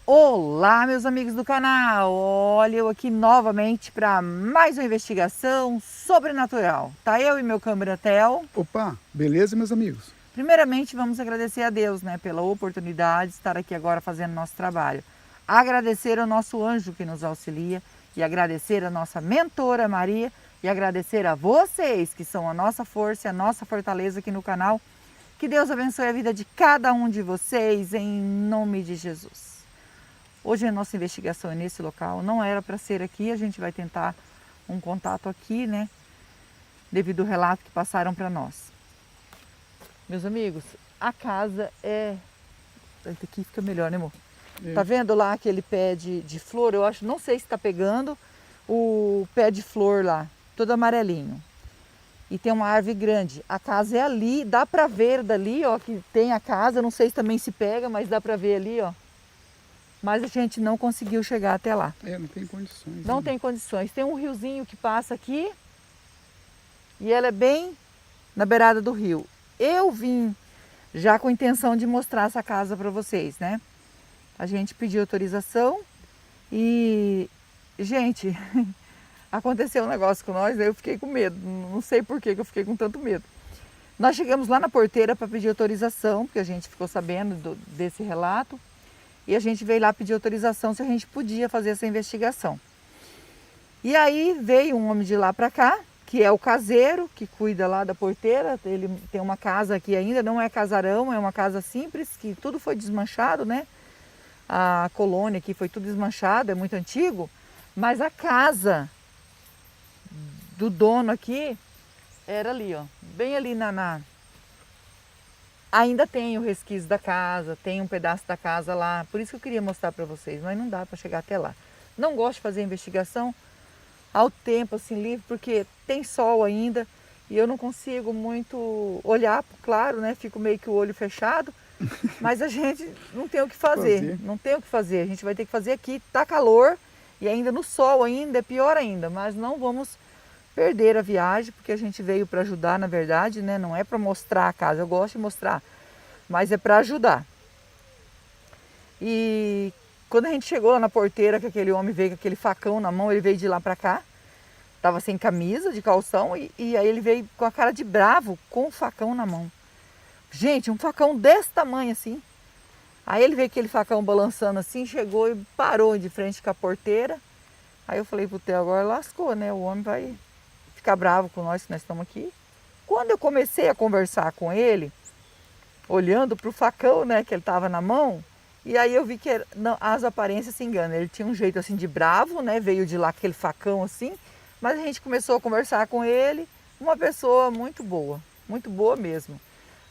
Olá, meus amigos do canal! Olha, eu aqui novamente para mais uma investigação sobrenatural. Tá eu e meu câmera Theo. Opa, beleza, meus amigos? Primeiramente, vamos agradecer a Deus, né, pela oportunidade de estar aqui agora fazendo nosso trabalho. Agradecer ao nosso anjo que nos auxilia e agradecer a nossa mentora Maria e agradecer a vocês que são a nossa força e a nossa fortaleza aqui no canal. Que Deus abençoe a vida de cada um de vocês em nome de Jesus. Hoje a nossa investigação é nesse local, não era para ser aqui, a gente vai tentar um contato aqui, né? Devido ao relato que passaram para nós. Meus amigos, a casa é... Aqui fica melhor, né, amor? É. Tá vendo lá aquele pé de flor? Eu acho, não sei se está pegando o pé de flor lá, todo amarelinho. E tem uma árvore grande. A casa é ali, dá para ver dali, ó, que tem a casa. Não sei se também se pega, mas dá para ver ali, ó. Mas a gente não conseguiu chegar até lá. Não tem condições. Não né? tem condições. Tem um riozinho que passa aqui e ela é bem na beirada do rio. Eu vim já com a intenção de mostrar essa casa para vocês, né? A gente pediu autorização e, gente, aconteceu um negócio com nós, eu fiquei com medo. Não sei por que eu fiquei com tanto medo. Nós chegamos lá na porteira para pedir autorização, porque a gente ficou sabendo desse relato. E a gente veio lá pedir autorização se a gente podia fazer essa investigação. E aí veio um homem de lá para cá, que é o caseiro, que cuida lá da porteira. Ele tem uma casa aqui ainda, não é casarão, é uma casa simples, que tudo foi desmanchado, né? A colônia aqui foi tudo desmanchado, é muito antigo. Mas a casa do dono aqui era ali, ó, bem ali Ainda tem o resquício da casa, tem um pedaço da casa lá, por isso que eu queria mostrar para vocês, mas não dá para chegar até lá. Não gosto de fazer investigação ao tempo assim livre, porque tem sol ainda e eu não consigo muito olhar, claro, né? Fico meio que o olho fechado, mas a gente não tem o que fazer, não tem o que fazer, a gente vai ter que fazer aqui, tá calor e ainda no sol ainda, é pior ainda, mas não vamos perder a viagem, porque a gente veio para ajudar, na verdade, né? Não é para mostrar a casa, eu gosto de mostrar, mas é para ajudar. E quando a gente chegou lá na porteira, que aquele homem veio com aquele facão na mão, ele veio de lá para cá, estava sem camisa, de calção, e aí ele veio com a cara de bravo, com o facão na mão. Gente, um facão desse tamanho assim. Aí ele veio com aquele facão balançando assim, chegou e parou de frente com a porteira. Aí eu falei pro Theo, agora lascou, né? O homem vai ficar bravo com nós que nós estamos aqui. Quando eu comecei a conversar com ele, olhando para o facão, né, que ele estava na mão, e aí eu vi que não, as aparências se enganam. Ele tinha um jeito assim de bravo, né, veio de lá aquele facão assim, mas a gente começou a conversar com ele, uma pessoa muito boa mesmo.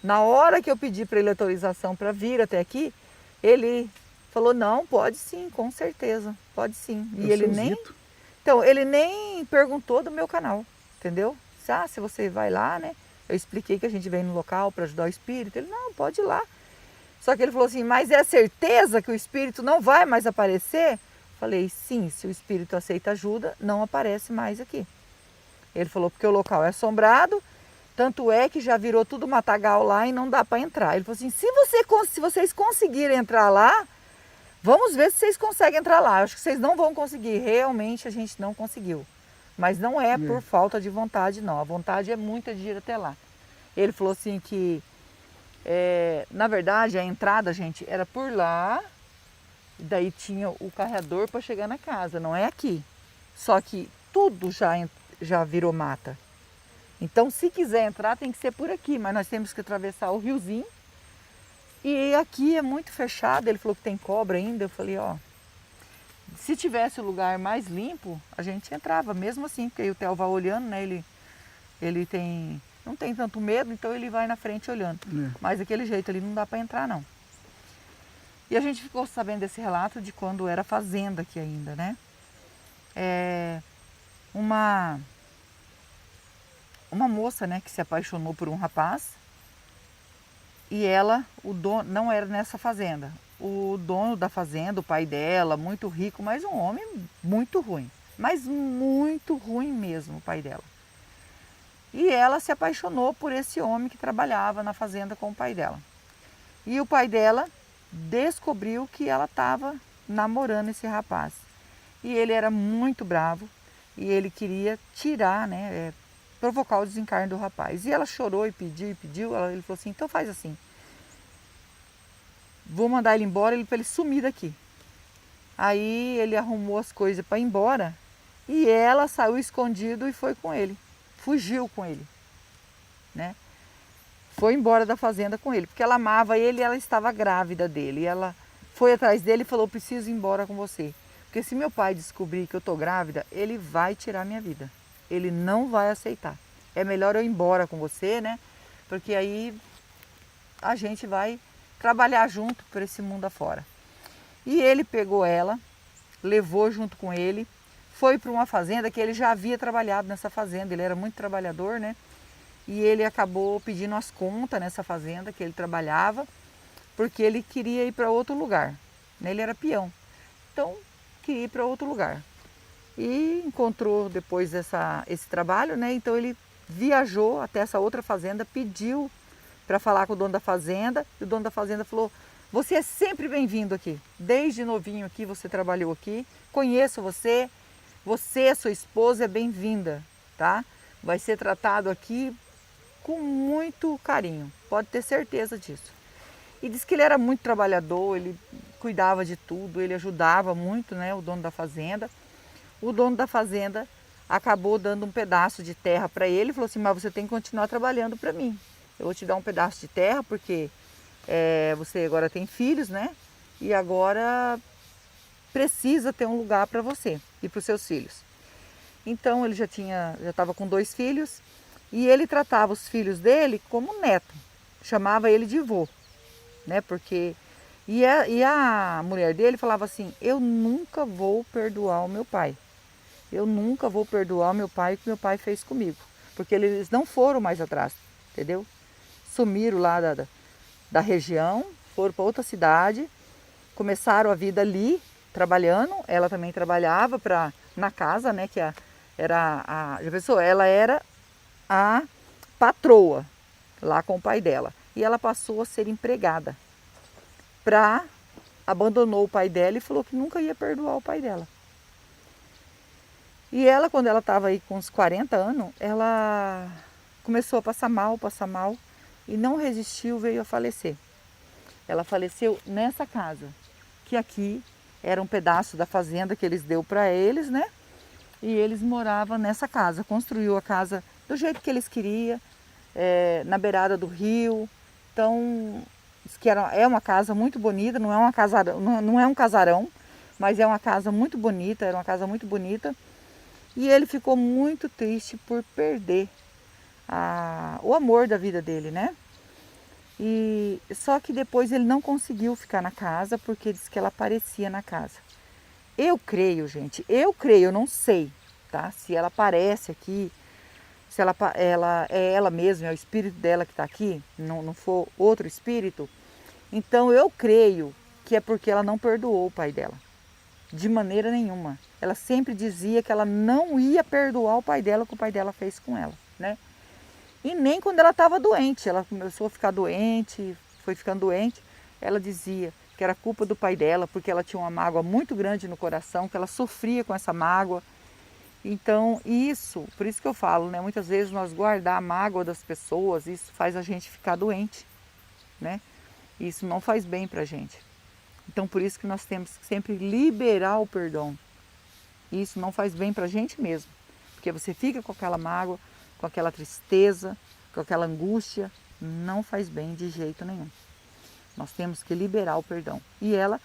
Na hora que eu pedi para ele autorização para vir até aqui, ele falou, não, pode sim, com certeza, pode sim. E ele nem... Então, ele nem perguntou do meu canal, entendeu? Se você vai lá, né? Eu expliquei que a gente vem no local para ajudar o espírito. Ele, não, pode ir lá. Só que ele falou assim, mas é certeza que o espírito não vai mais aparecer? Falei, sim, se o espírito aceita ajuda, não aparece mais aqui. Ele falou, porque o local é assombrado, tanto é que já virou tudo matagal lá e não dá para entrar. Ele falou assim, se vocês conseguirem entrar lá, vamos ver se vocês conseguem entrar lá. Acho que vocês não vão conseguir. Realmente a gente não conseguiu. Mas não é por falta de vontade, não. A vontade é muita de ir até lá. Ele falou assim que, na verdade, a entrada, gente, era por lá. E daí tinha o carreador para chegar na casa. Não é aqui. Só que tudo já virou mata. Então, se quiser entrar, tem que ser por aqui. Mas nós temos que atravessar o riozinho. E aqui é muito fechado, ele falou que tem cobra ainda, eu falei, ó, se tivesse o lugar mais limpo, a gente entrava, mesmo assim, porque aí o Theo vai olhando, né, ele não tem tanto medo, então ele vai na frente olhando. Mas daquele jeito ali não dá para entrar, não. E a gente ficou sabendo desse relato de quando era fazenda aqui ainda, né. Uma moça, né, que se apaixonou por um rapaz, e ela, o dono, não era nessa fazenda. O dono da fazenda, o pai dela, muito rico, mas um homem muito ruim. Mas muito ruim mesmo, o pai dela. E ela se apaixonou por esse homem que trabalhava na fazenda com o pai dela. E o pai dela descobriu que ela estava namorando esse rapaz. E ele era muito bravo e ele queria tirar, né, provocar o desencarne do rapaz. E ela chorou e pediu, ele falou assim, então faz assim, vou mandar ele embora para ele sumir daqui. Aí ele arrumou as coisas para ir embora e ela saiu escondido e foi com ele, fugiu com ele, né? Foi embora da fazenda com ele, porque ela amava ele e ela estava grávida dele. E ela foi atrás dele e falou, preciso ir embora com você. Porque se meu pai descobrir que eu estou grávida, ele vai tirar minha vida. Ele não vai aceitar. É melhor eu ir embora com você, né? Porque aí a gente vai trabalhar junto por esse mundo afora. E ele pegou ela, levou junto com ele, foi para uma fazenda que ele já havia trabalhado nessa fazenda. Ele era muito trabalhador, né? E ele acabou pedindo as contas nessa fazenda que ele trabalhava, porque ele queria ir para outro lugar. Ele era peão, então queria ir para outro lugar. E encontrou depois esse trabalho, né? Então ele viajou até essa outra fazenda, pediu para falar com o dono da fazenda, e o dono da fazenda falou, você é sempre bem-vindo aqui, desde novinho aqui você trabalhou aqui, conheço você, você, sua esposa é bem-vinda, tá? Vai ser tratado aqui com muito carinho, pode ter certeza disso. E disse que ele era muito trabalhador, ele cuidava de tudo, ele ajudava muito, né, o dono da fazenda. O dono da fazenda acabou dando um pedaço de terra para ele e falou assim, mas você tem que continuar trabalhando para mim. Eu vou te dar um pedaço de terra porque você agora tem filhos, né? E agora precisa ter um lugar para você e para os seus filhos. Então ele já estava com 2 filhos. E ele tratava os filhos dele como neto, chamava ele de vô, né? Porque e a mulher dele falava assim, eu nunca vou perdoar o meu pai. Eu nunca vou perdoar o meu pai o que meu pai fez comigo. Porque eles não foram mais atrás, entendeu? Sumiram lá da região, foram para outra cidade, começaram a vida ali, trabalhando. Ela também trabalhava na casa, né? Já pensou? Ela era a patroa lá com o pai dela. E ela passou a ser empregada. Abandonou o pai dela e falou que nunca ia perdoar o pai dela. E ela, quando ela estava aí com uns 40 anos, ela começou a passar mal e não resistiu, veio a falecer. Ela faleceu nessa casa, que aqui era um pedaço da fazenda que eles deu para eles, né? E eles moravam nessa casa, construiu a casa do jeito que eles queriam, na beirada do rio. Então, diz que é uma casa muito bonita, não é um casarão, mas é uma casa muito bonita, era uma casa muito bonita. E ele ficou muito triste por perder o amor da vida dele, né? E só que depois ele não conseguiu ficar na casa porque disse que ela aparecia na casa. Eu creio, gente, eu não sei, tá? Se ela aparece aqui, se ela é ela mesma, é o espírito dela que está aqui, não for outro espírito. Então eu creio que é porque ela não perdoou o pai dela, de maneira nenhuma. Ela sempre dizia que ela não ia perdoar o pai dela, o que o pai dela fez com ela, né? E nem quando ela estava doente, ela começou a ficar doente, foi ficando doente, ela dizia que era culpa do pai dela, porque ela tinha uma mágoa muito grande no coração, que ela sofria com essa mágoa. Então, por isso que eu falo, né? Muitas vezes nós guardar a mágoa das pessoas, isso faz a gente ficar doente, né? Isso não faz bem pra gente. Então, por isso que nós temos que sempre liberar o perdão. Isso não faz bem pra gente mesmo, porque você fica com aquela mágoa, com aquela tristeza, com aquela angústia, não faz bem de jeito nenhum. Nós temos que liberar o perdão. E ela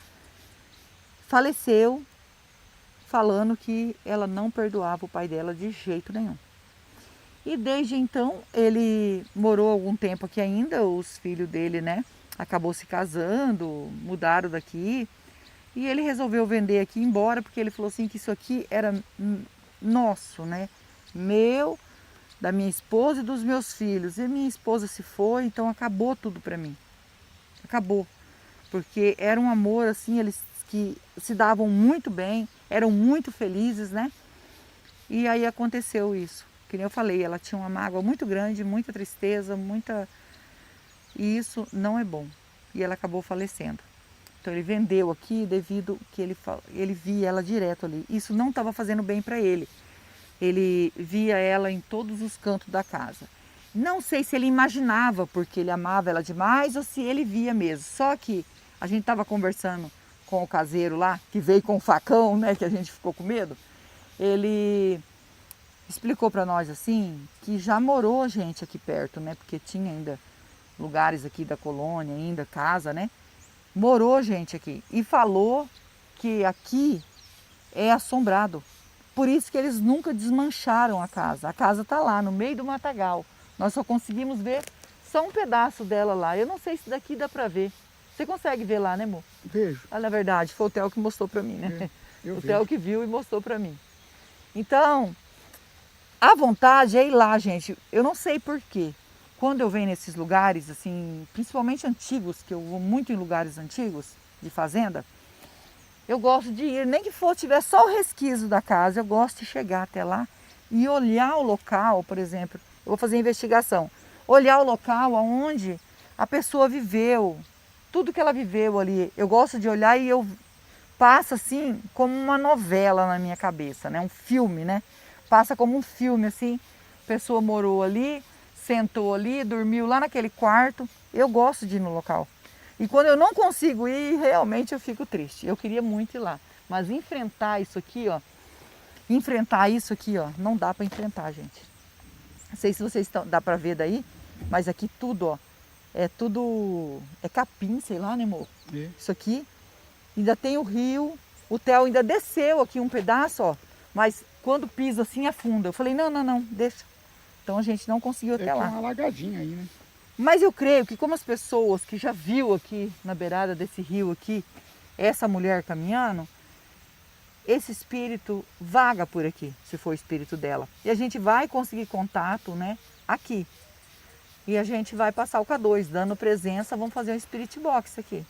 faleceu falando que ela não perdoava o pai dela de jeito nenhum. E desde então, ele morou algum tempo aqui ainda, os filhos dele, né, acabou se casando, mudaram daqui, e ele resolveu vender aqui e ir embora, porque ele falou assim que isso aqui era nosso, né, meu, da minha esposa e dos meus filhos. E minha esposa se foi, então acabou tudo para mim. Acabou. Porque era um amor assim, eles que se davam muito bem, eram muito felizes, né? E aí aconteceu isso. Que nem eu falei, ela tinha uma mágoa muito grande, muita tristeza, e isso não é bom. E ela acabou falecendo. Então ele vendeu aqui devido que ele via ela direto ali. Isso não estava fazendo bem para ele. Ele via ela em todos os cantos da casa. Não sei se ele imaginava porque ele amava ela demais ou se ele via mesmo. Só que a gente estava conversando com o caseiro lá, que veio com o facão, né, que a gente ficou com medo. Ele explicou para nós assim que já morou gente aqui perto, né, porque tinha ainda lugares aqui da colônia, ainda casa, né? Morou gente aqui e falou que aqui é assombrado. Por isso que eles nunca desmancharam a casa. A casa está lá no meio do matagal. Nós só conseguimos ver só um pedaço dela lá. Eu não sei se daqui dá para ver. Você consegue ver lá, né, amor? Vejo. Ah, na verdade, foi o Theo que mostrou para mim, né? Eu O vejo. Theo que viu e mostrou para mim. Então, a vontade é ir lá, gente. Eu não sei por quê. Quando eu venho nesses lugares, assim, principalmente antigos, que eu vou muito em lugares antigos, de fazenda, eu gosto de ir, nem que for tiver só o resquício da casa, eu gosto de chegar até lá e olhar o local, por exemplo. Eu vou fazer investigação. Olhar o local onde a pessoa viveu, tudo que ela viveu ali. Eu gosto de olhar e eu passo assim como uma novela na minha cabeça, né? Um filme, né? Passa como um filme assim. A pessoa morou ali, sentou ali, dormiu lá naquele quarto. Eu gosto de ir no local. E quando eu não consigo ir, realmente eu fico triste. Eu queria muito ir lá. Mas enfrentar isso aqui, ó. Não dá para enfrentar, gente. Não sei se vocês dá para ver daí, mas aqui tudo, ó. É capim, sei lá, né, amor? É. Isso aqui. Ainda tem o rio. O Theo ainda desceu aqui um pedaço, ó. Mas quando pisa assim, afunda. Eu falei, não, deixa. Então a gente não conseguiu até É lá. uma alagadinha aí, né? Mas eu creio que como as pessoas que já viu aqui na beirada desse rio aqui, essa mulher caminhando, esse espírito vaga por aqui, se for o espírito dela. E a gente vai conseguir contato, né, aqui. E a gente vai passar o K2, dando presença, vamos fazer um Spirit Box aqui.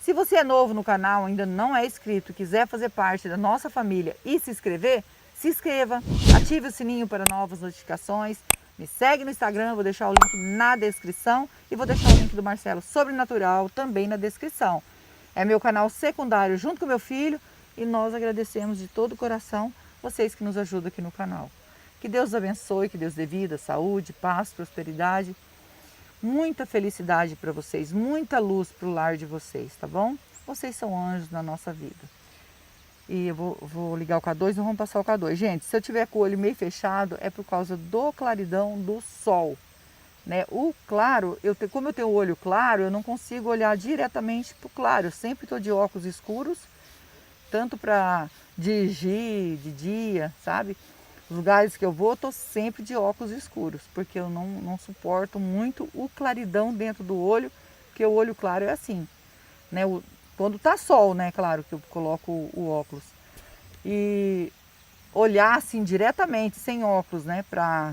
Se você é novo no canal, ainda não é inscrito, quiser fazer parte da nossa família e se inscrever, se inscreva, ative o sininho para novas notificações, me segue no Instagram, vou deixar o link na descrição e vou deixar o link do Marcelo Sobrenatural também na descrição. É meu canal secundário junto com meu filho e nós agradecemos de todo o coração vocês que nos ajudam aqui no canal. Que Deus abençoe, que Deus dê vida, saúde, paz, prosperidade, muita felicidade para vocês, muita luz para o lar de vocês, tá bom? Vocês são anjos na nossa vida. E eu vou ligar o K2 e vamos passar o K2. Gente, se eu tiver com o olho meio fechado, é por causa do claridão do sol. Né? O claro, como eu tenho o olho claro, eu não consigo olhar diretamente para o claro. Eu sempre estou de óculos escuros, tanto para dirigir de dia, sabe? Os lugares que eu vou, eu estou sempre de óculos escuros, porque eu não suporto muito o claridão dentro do olho, porque o olho claro é assim, né? Quando tá sol, né? Claro que eu coloco o óculos. E olhar assim diretamente, sem óculos, né?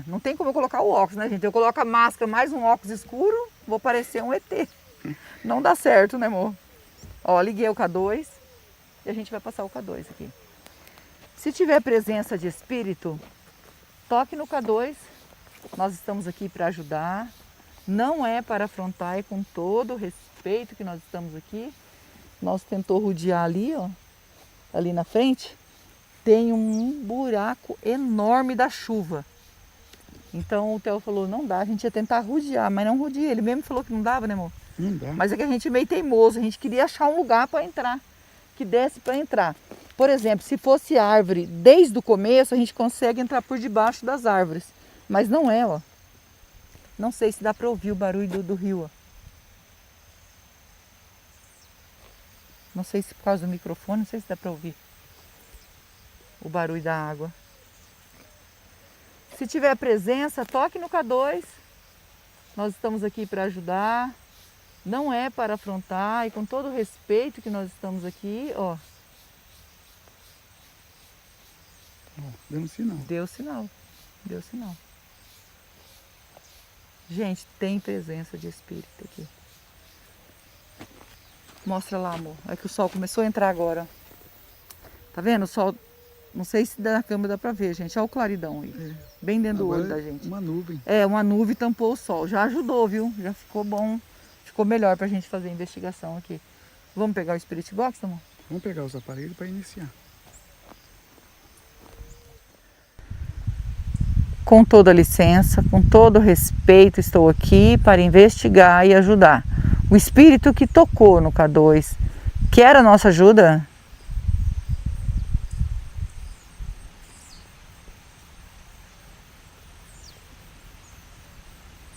Não tem como eu colocar o óculos, né, gente? Eu coloco a máscara mais um óculos escuro, vou parecer um ET. Não dá certo, né, amor? Ó, liguei o K2 e a gente vai passar o K2 aqui. Se tiver presença de espírito, toque no K2. Nós estamos aqui para ajudar. Não é para afrontar, é com todo o respeito que nós estamos aqui. Nós tentou rodear ali, ó, ali na frente, tem um buraco enorme da chuva. Então o Theo falou, não dá, a gente ia tentar rodear, mas não rodeia. Ele mesmo falou que não dava, né, amor? Não dá. Mas é que a gente é meio teimoso, a gente queria achar um lugar para entrar, que desse para entrar. Por exemplo, se fosse árvore, desde o começo a gente consegue entrar por debaixo das árvores. Mas não é, ó. Não sei se dá para ouvir o barulho do rio, ó. Não sei se por causa do microfone, não sei se dá para ouvir o barulho da água. Se tiver presença, toque no K2. Nós estamos aqui para ajudar. Não é para afrontar e com todo o respeito que nós estamos aqui, ó. Ó, dando sinal. Deu sinal. Deu sinal. Gente, tem presença de espírito aqui. Mostra lá, amor. É que o sol começou a entrar agora. Tá vendo? O sol, não sei se da câmera dá pra ver, gente. Olha o claridão aí. É. Bem dentro do Agora olho da gente. Uma nuvem. É, uma nuvem tampou o sol. Já ajudou, viu? Já ficou bom. Ficou melhor pra gente fazer a investigação aqui. Vamos pegar o Spirit Box, amor? Vamos pegar os aparelhos para iniciar. Com toda licença, com todo respeito, estou aqui para investigar e ajudar. O espírito que tocou no K2 quer a nossa ajuda?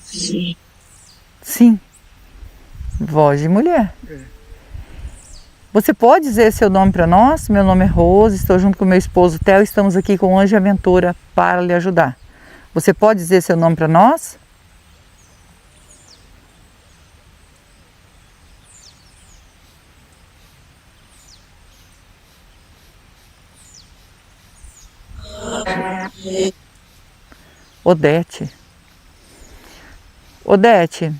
Sim. Sim. Voz de mulher. Você pode dizer seu nome para nós? Meu nome é Rose, estou junto com meu esposo Theo, estamos aqui com o Anjo Aventura para lhe ajudar. Você pode dizer seu nome para nós? Odete. Odete,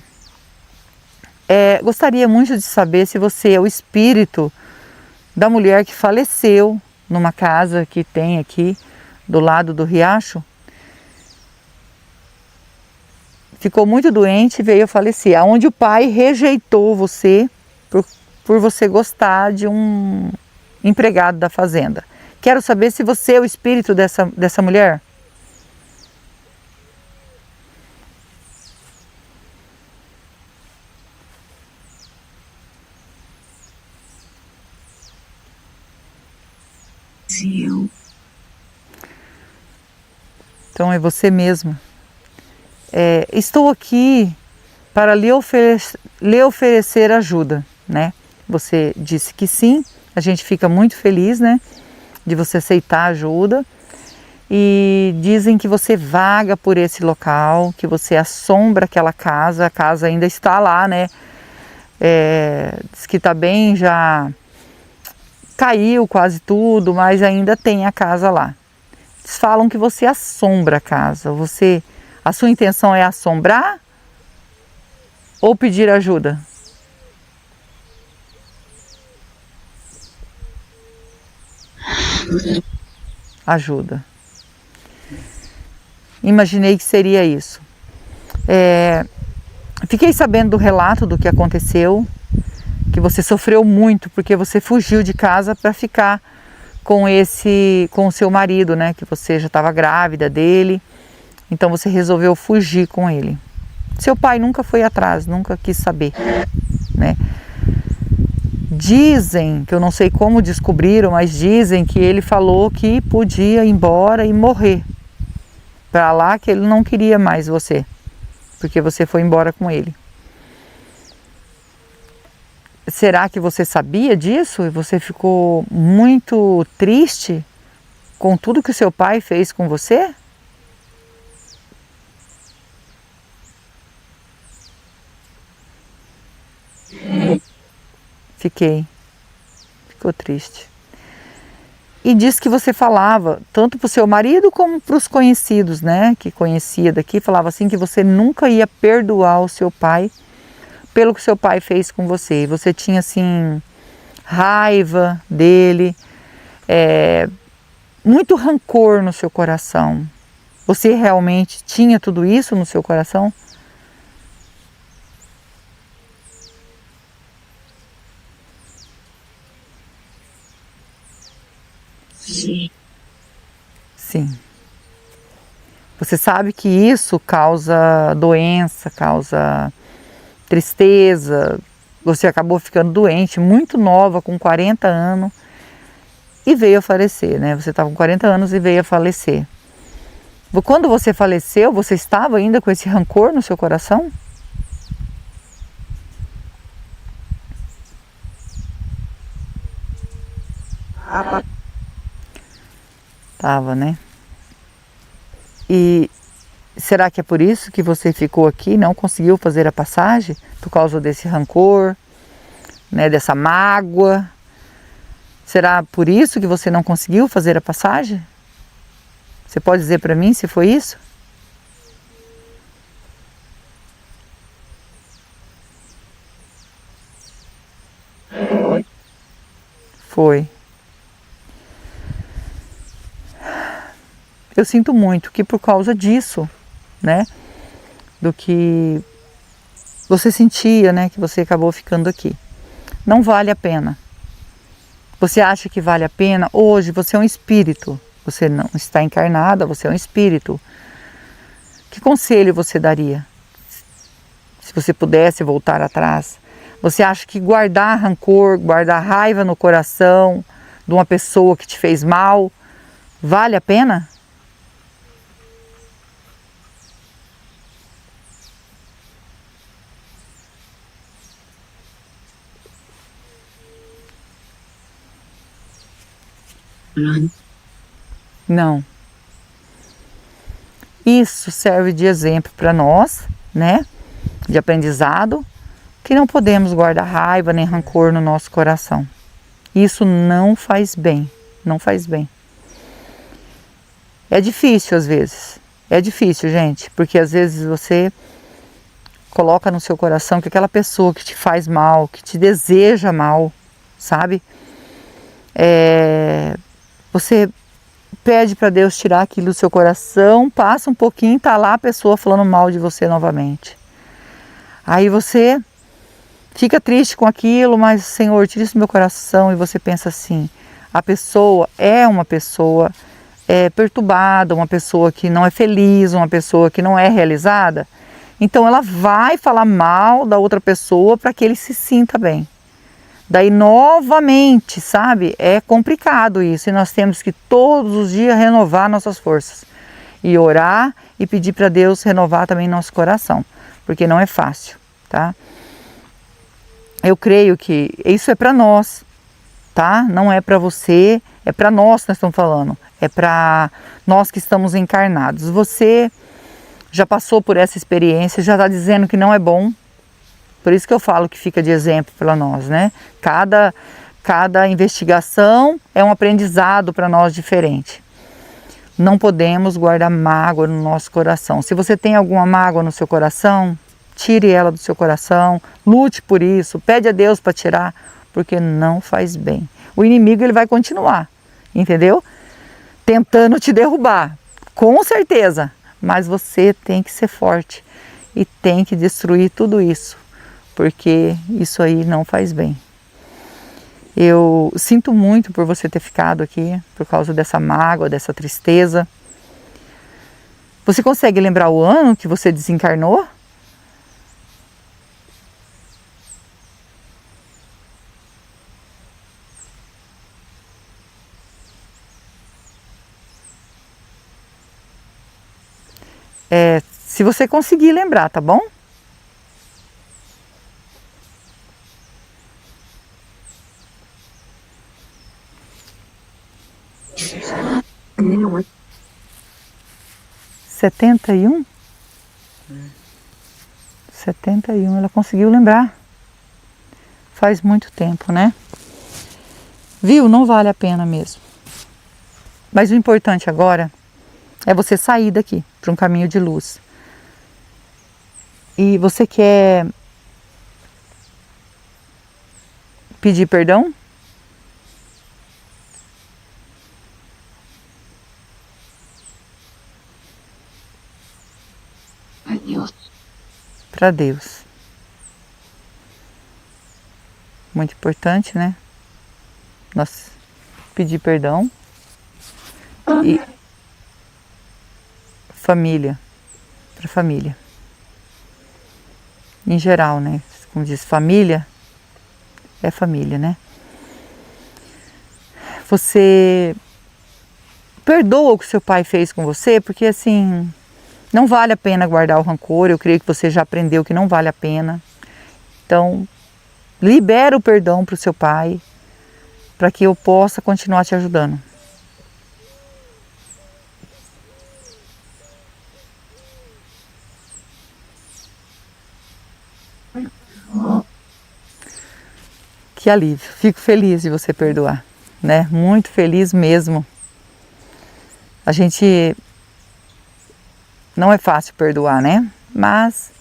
gostaria muito de saber se você é o espírito da mulher que faleceu numa casa que tem aqui do lado do riacho. Ficou muito doente e veio a falecer, onde o pai rejeitou você por você gostar de um empregado da fazenda. Quero saber se você é o espírito dessa mulher. Sim. Então é você mesmo. Estou aqui para lhe oferecer ajuda, né? Você disse que sim, a gente fica muito feliz, né? De você aceitar a ajuda. E dizem que você vaga por esse local, que você assombra aquela casa, a casa ainda está lá, né? Diz que está bem, já caiu quase tudo, mas ainda tem a casa lá. Eles falam que você assombra a casa. A sua intenção é assombrar ou pedir ajuda? Ajuda. Imaginei que seria isso. Fiquei sabendo do relato do que aconteceu, que você sofreu muito porque você fugiu de casa para ficar com o seu marido, né? Que você já estava grávida dele, então você resolveu fugir com ele. Seu pai nunca foi atrás, nunca quis saber, né? Dizem, que eu não sei como descobriram, mas dizem que ele falou que podia ir embora e morrer para lá, que ele não queria mais você, porque você foi embora com ele. Será que você sabia disso e você ficou muito triste com tudo que o seu pai fez com você? Ficou triste. E disse que você falava, tanto para o seu marido como para os conhecidos, né, que conhecia daqui, falava assim que você nunca ia perdoar o seu pai pelo que seu pai fez com você. E você tinha assim, raiva dele, muito rancor no seu coração. Você realmente tinha tudo isso no seu coração? Sim. Sim. Você sabe que isso causa doença, causa tristeza. Você acabou ficando doente, muito nova, com 40 anos, e veio a falecer, né? Você estava com 40 anos e veio a falecer. Quando você faleceu, você estava ainda com esse rancor no seu coração? Tava, né? E será que é por isso que você ficou aqui e não conseguiu fazer a passagem? Por causa desse rancor, né, dessa mágoa? Será por isso que você não conseguiu fazer a passagem? Você pode dizer para mim se foi isso? Foi. Eu sinto muito que por causa disso, né, do que você sentia, né, que você acabou ficando aqui. Não vale a pena. Você acha que vale a pena? Hoje você é um espírito. Você não está encarnada, você é um espírito. Que conselho você daria? Se você pudesse voltar atrás. Você acha que guardar rancor, guardar raiva no coração de uma pessoa que te fez mal, vale a pena? Não. Não. Isso serve de exemplo para nós, né? De aprendizado, que não podemos guardar raiva nem rancor no nosso coração. Isso não faz bem, não faz bem. É difícil às vezes, é difícil, gente, porque às vezes você coloca no seu coração que aquela pessoa que te faz mal, que te deseja mal, sabe? Você pede para Deus tirar aquilo do seu coração, passa um pouquinho, tá lá a pessoa falando mal de você novamente. Aí você fica triste com aquilo, mas Senhor, tira isso do meu coração, e você pensa assim, a pessoa é uma pessoa perturbada, uma pessoa que não é feliz, uma pessoa que não é realizada, então ela vai falar mal da outra pessoa para que ele se sinta bem. Daí novamente, sabe, é complicado isso, e nós temos que todos os dias renovar nossas forças e orar e pedir para Deus renovar também nosso coração, porque não é fácil, tá? Eu creio que isso é para nós, tá? Não é para você, é para nós que nós estamos falando, é para nós que estamos encarnados. Você já passou por essa experiência, já está dizendo que não é bom. Por isso que eu falo que fica de exemplo para nós, né? Cada investigação é um aprendizado para nós diferente. Não podemos guardar mágoa no nosso coração. Se você tem alguma mágoa no seu coração, tire ela do seu coração, lute por isso, pede a Deus para tirar, porque não faz bem. O inimigo ele vai continuar, entendeu? Tentando te derrubar, com certeza. Mas você tem que ser forte e tem que destruir tudo isso, porque isso aí não faz bem. Eu sinto muito por você ter ficado aqui, por causa dessa mágoa, dessa tristeza. Você consegue lembrar o ano que você desencarnou? Se você conseguir lembrar, tá bom? Não. 71? 71, ela conseguiu lembrar. Faz muito tempo, né? Viu? Não vale a pena mesmo. Mas o importante agora é você sair daqui para um caminho de luz. E você quer pedir perdão? Adeus. Para Deus. Muito importante, né? Nós pedir perdão. E família, para família. Em geral, né? Como diz, família é família, né? Você perdoa o que seu pai fez com você, porque assim, não vale a pena guardar o rancor. Eu creio que você já aprendeu que não vale a pena. Então, libera o perdão para o seu pai, para que eu possa continuar te ajudando. Que alívio, fico feliz de você perdoar, né? Muito feliz mesmo. A gente não é fácil perdoar, né? Mas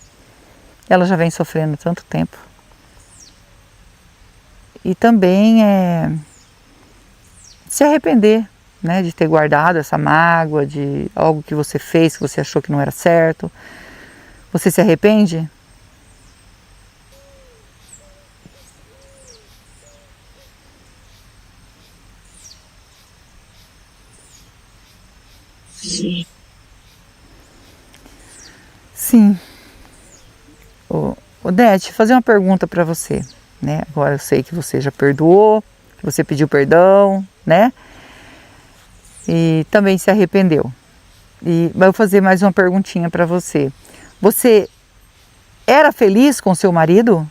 ela já vem sofrendo tanto tempo. E também se arrepender, né? De ter guardado essa mágoa, de algo que você fez, que você achou que não era certo. Você se arrepende? Sim. Sim. Odete, fazer uma pergunta para você, né? Agora eu sei que você já perdoou, que você pediu perdão, né? E também se arrependeu. E vou fazer mais uma perguntinha para você. Você era feliz com seu marido?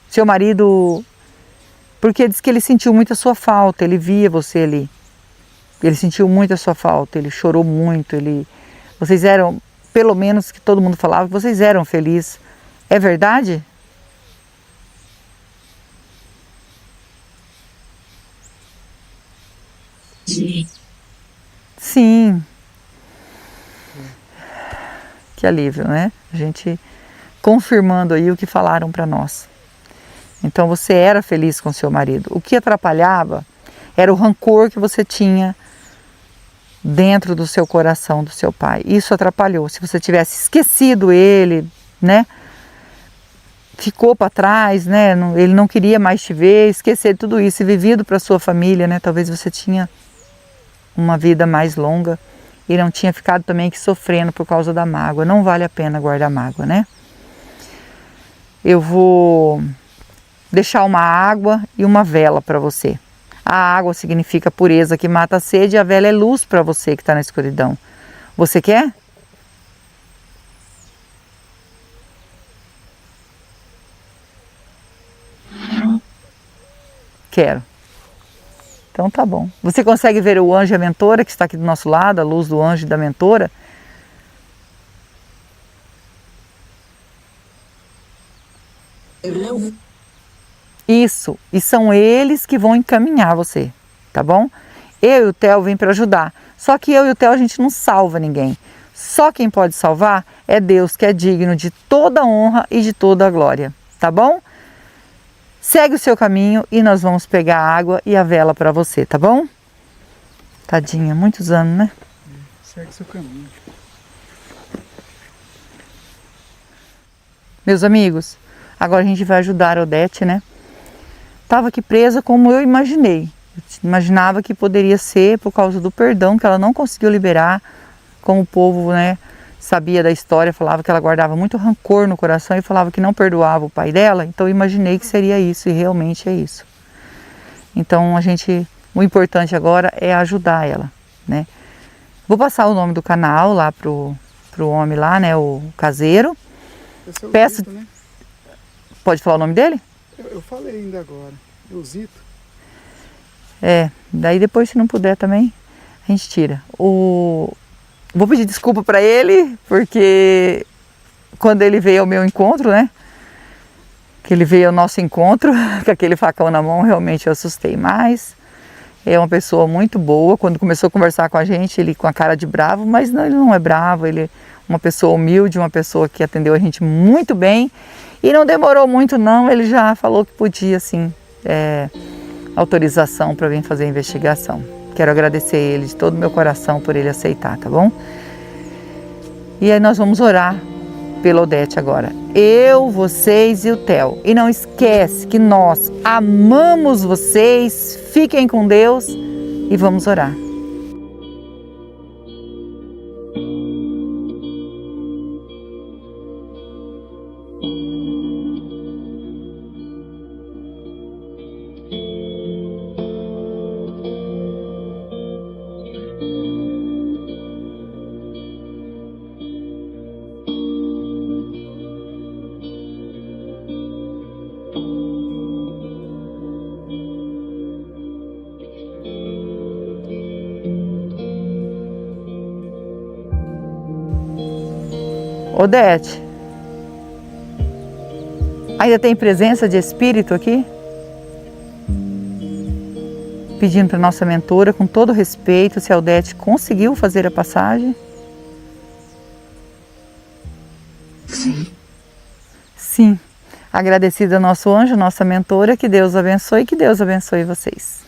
Seu marido, porque diz que ele sentiu muito a sua falta, ele via você ali. Ele sentiu muito a sua falta, ele chorou muito, vocês eram, pelo menos que todo mundo falava, que vocês eram felizes. É verdade? Sim. Sim. Que alívio, né? A gente confirmando aí o que falaram para nós. Então você era feliz com seu marido. O que atrapalhava era o rancor que você tinha dentro do seu coração, do seu pai. Isso atrapalhou. Se você tivesse esquecido ele, né? Ficou para trás, né? Ele não queria mais te ver, esquecer tudo isso e vivido para sua família, né? Talvez você tinha uma vida mais longa e não tinha ficado também aqui sofrendo por causa da mágoa. Não vale a pena guardar mágoa, né? Eu vou deixar uma água e uma vela para você. A água significa pureza que mata a sede e a vela é luz para você que está na escuridão. Você quer? Quero. Então tá bom. Você consegue ver o anjo e a mentora que está aqui do nosso lado, a luz do anjo e da mentora? Isso. E são eles que vão encaminhar você, tá bom? Eu e o Theo vim para ajudar. Só que eu e o Theo a gente não salva ninguém. Só quem pode salvar é Deus, que é digno de toda a honra e de toda a glória, tá bom? Segue o seu caminho e nós vamos pegar a água e a vela para você, tá bom? Tadinha, muitos anos, né? Segue seu caminho. Meus amigos, agora a gente vai ajudar a Odete, né? Estava aqui presa como eu imaginei. Eu imaginava que poderia ser por causa do perdão que ela não conseguiu liberar, como o povo, né, sabia da história, falava que ela guardava muito rancor no coração e falava que não perdoava o pai dela. Então eu imaginei que seria isso e realmente é isso. Então o importante agora é ajudar ela, né? Vou passar o nome do canal lá pro homem lá, né, o caseiro. Esse é o Peço. Zito, né? Pode falar o nome dele? Eu falei ainda agora. É o Zito. Daí depois se não puder também, a gente tira. Vou pedir desculpa para ele, porque quando ele veio ao meu encontro, né? Que ele veio ao nosso encontro, com aquele facão na mão, realmente eu assustei. Mas é uma pessoa muito boa. Quando começou a conversar com a gente, ele com a cara de bravo, mas não, ele não é bravo, ele é uma pessoa humilde, uma pessoa que atendeu a gente muito bem. E não demorou muito não, ele já falou que podia, assim, autorização para vir fazer a investigação. Quero agradecer ele de todo o meu coração por ele aceitar, tá bom? E aí nós vamos orar pela Odete agora. Eu, vocês e o Theo. E não esquece que nós amamos vocês. Fiquem com Deus e vamos orar. Odete, ainda tem presença de espírito aqui? Pedindo para nossa mentora, com todo respeito, se a Odete conseguiu fazer a passagem? Sim. Sim. Agradecida ao nosso anjo, nossa mentora, que Deus abençoe e que Deus abençoe vocês.